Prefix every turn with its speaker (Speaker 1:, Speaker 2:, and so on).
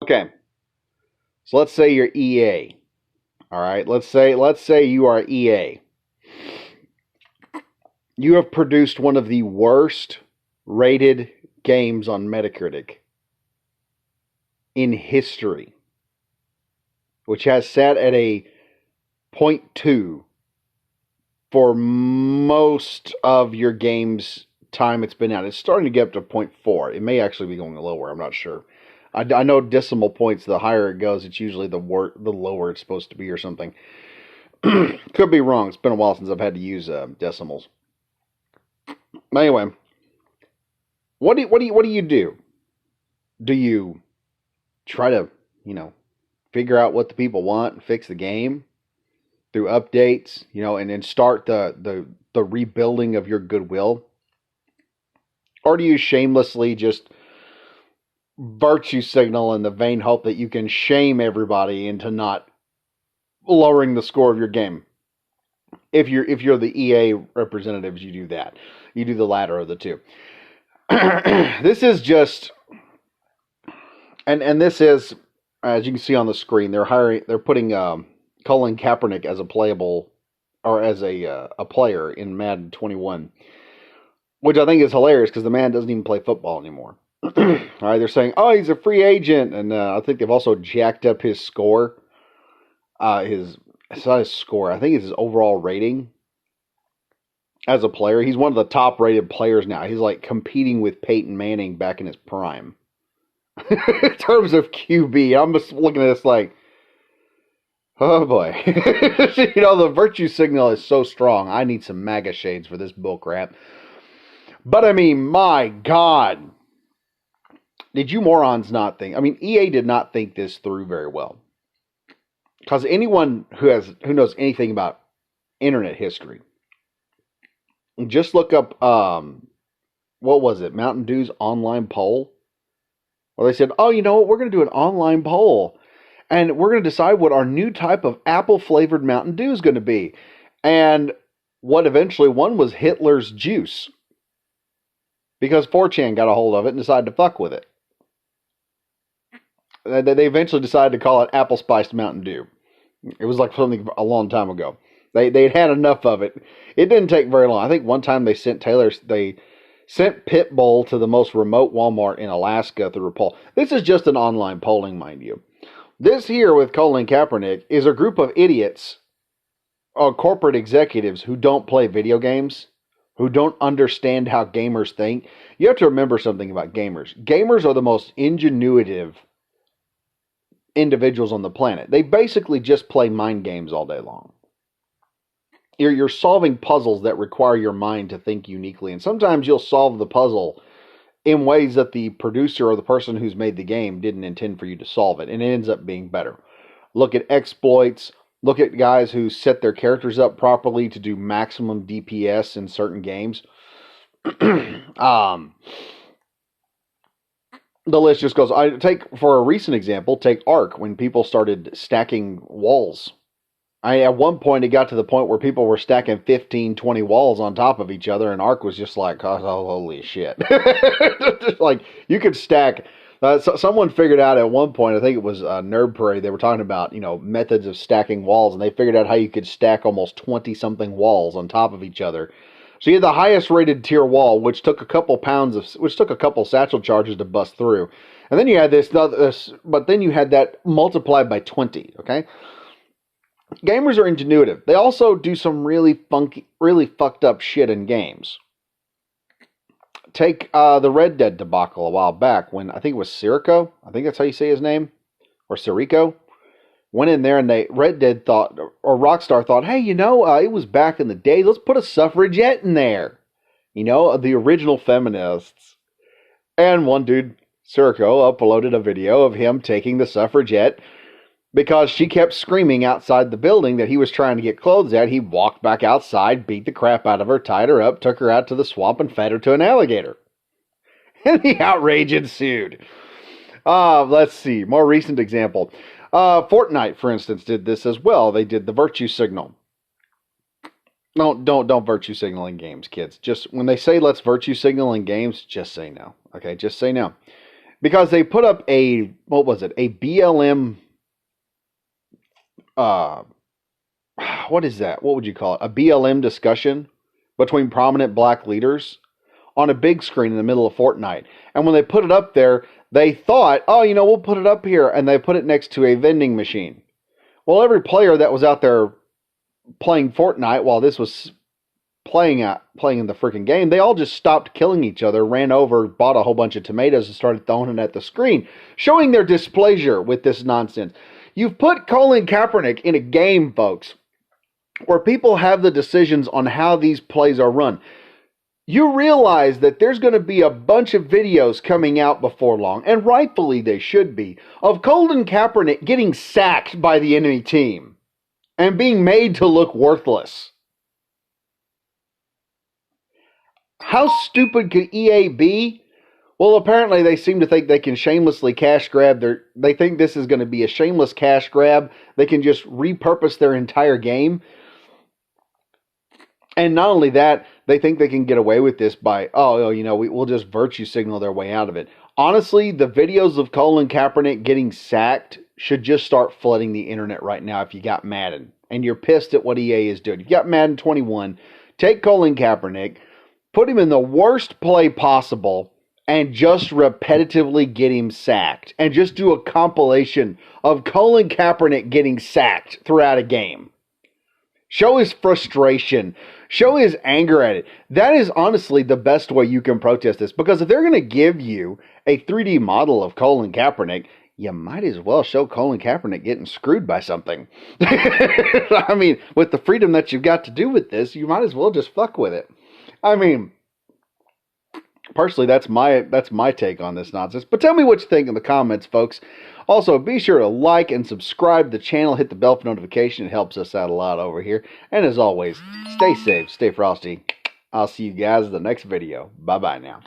Speaker 1: Okay, so let's say you're EA. All right, let's say you are EA. You have produced one of the worst rated games on Metacritic in history, which has sat at a point 0.2 for most of your game's time it's been out. It's starting to get up to 0.4. It may actually be going lower. I'm not sure. I know decimal points. The higher it goes, it's usually the lower it's supposed to be, or something. Could be wrong. It's been a while since I've had to use decimals. Anyway, what do you do? Do you try to figure out what the people want and fix the game through updates, and then start the rebuilding of your goodwill? Or do you shamelessly just virtue signal in the vain hope that you can shame everybody into not lowering the score of your game? If you're the EA representatives, you do that. You do the latter of the two. This is just, and this is, as you can see on the screen, they're putting Colin Kaepernick as a playable, or as a player in Madden 21, which I think is hilarious because the man doesn't even play football anymore. All right, they're saying, oh, he's a free agent, and I think they've also jacked up his score. It's not his score. I think it's his overall rating as a player. He's one of the top rated players now. He's like competing with Peyton Manning back in his prime. In terms of QB, I'm just looking at this like, oh boy. The virtue signal is so strong. I need some MAGA shades for this bullcrap. But I mean, my God. Did you morons not think? I mean, EA did not think this through very well. Because anyone who knows anything about internet history, just look up what was it? Mountain Dew's online poll, where they said, "Oh, you know what? We're going to do an online poll, and we're going to decide what our new type of apple flavored Mountain Dew is going to be." And what eventually won was Hitler's Juice, because 4chan got a hold of it and decided to fuck with it. They eventually decided to call it Apple Spiced Mountain Dew. It was like something a long time ago. They'd had enough of it. It didn't take very long. I think one time they sent Pitbull to the most remote Walmart in Alaska through a poll. This is just an online polling, mind you. This here with Colin Kaepernick is a group of idiots, corporate executives who don't play video games, who don't understand how gamers think. You have to remember something about gamers. Gamers are the most ingenuitive individuals on the planet. They basically just play mind games all day long. You're solving puzzles that require your mind to think uniquely, and sometimes you'll solve the puzzle in ways that the producer or the person who's made the game didn't intend for you to solve it, and it ends up being better. Look at exploits. Look at guys who set their characters up properly to do maximum DPS in certain games. The list just goes. For a recent example, take Ark, when people started stacking walls. At one point, it got to the point where people were stacking 15, 20 walls on top of each other, and Ark was just like, oh, holy shit. Like, you could stack. Someone figured out at one point, I think it was Nerd Parade, they were talking about, methods of stacking walls, and they figured out how you could stack almost 20-something walls on top of each other. So you had the highest rated tier wall, which took a couple satchel charges to bust through. And then you had but then you had that multiplied by 20, okay? Gamers are ingenuitive. They also do some really fucked up shit in games. Take the Red Dead debacle a while back when I think it was Sirico. I think that's how you say his name. Or Sirico. Went in there and Red Dead thought, or Rockstar thought, hey, it was back in the day. Let's put a suffragette in there. The original feminists. And one dude, Sirico, uploaded a video of him taking the suffragette because she kept screaming outside the building that he was trying to get clothes at. He walked back outside, beat the crap out of her, tied her up, took her out to the swamp, and fed her to an alligator. And the outrage ensued. Let's see. More recent example. Fortnite, for instance, did this as well. They did the virtue signal. No, don't virtue signal in games, kids. Just when they say let's virtue signal in games, just say no. Okay, just say no. because they put up a, what was it, a BLM, what is that? What would you call it? A BLM discussion between prominent black leaders on a big screen in the middle of Fortnite. And when they put it up there, they thought, oh, you know, we'll put it up here. And they put it next to a vending machine. Well, every player that was out there playing Fortnite while this was playing in the freaking game, they all just stopped killing each other, ran over, bought a whole bunch of tomatoes, and started throwing it at the screen, showing their displeasure with this nonsense. You've put Colin Kaepernick in a game, folks, where people have the decisions on how these plays are run. You realize that there's going to be a bunch of videos coming out before long, and rightfully they should be, of Colin Kaepernick getting sacked by the enemy team and being made to look worthless. How stupid could EA be? Well, apparently they seem to think they can shamelessly cash grab they think this is going to be a shameless cash grab. They can just repurpose their entire game. And not only that, they think they can get away with this by, we'll just virtue signal their way out of it. Honestly, the videos of Colin Kaepernick getting sacked should just start flooding the internet right now if you got Madden and you're pissed at what EA is doing. If you got Madden 21, take Colin Kaepernick, put him in the worst play possible, and just repetitively get him sacked. And just do a compilation of Colin Kaepernick getting sacked throughout a game. Show his frustration. Show his anger at it. That is honestly the best way you can protest this. Because if they're going to give you a 3D model of Colin Kaepernick, you might as well show Colin Kaepernick getting screwed by something. I mean, with the freedom that you've got to do with this, you might as well just fuck with it. I mean, personally, that's my take on this nonsense. But tell me what you think in the comments, folks. Also, be sure to like and subscribe to the channel. Hit the bell for notification. It helps us out a lot over here. And as always, stay safe, stay frosty. I'll see you guys in the next video. Bye-bye now.